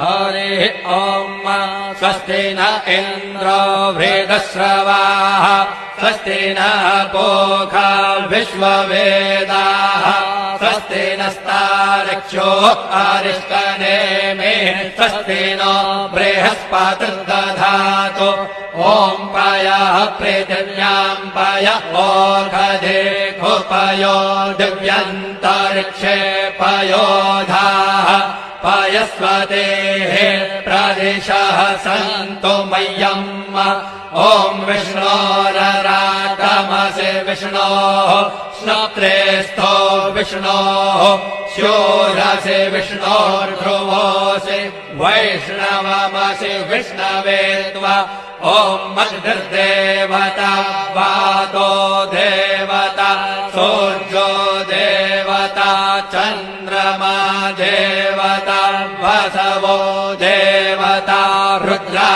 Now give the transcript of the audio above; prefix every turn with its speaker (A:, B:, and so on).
A: हरिः ॐ स्वस्ति न इन्द्रो वृद्धश्रवाः स्वस्ति नः पूषा विश्ववेदाः स्वस्ति नस्तार्क्ष्यो अरिष्टनेमिः स्वस्ति नो बृहस्पतिर्दधातु ॐ पयः पृथिव्याम् पय ओषधेऽपयो दिव्यन्तरिक्षे पयोधाः पयस्वतेः प्रदिशः सन्तु मह्यम् ॐ विष्णोरराटमसि विष्णोः श्रोत्रेस्थो विष्णोः शूरसि विष्णोर्ध्रुवोऽसि वैष्णवमसि विष्णवे त्वा ॐ अग्निर्देवता वातो देवता सूर्यो देवता चन्द्रमा देवता वसवो देवता रुद्रा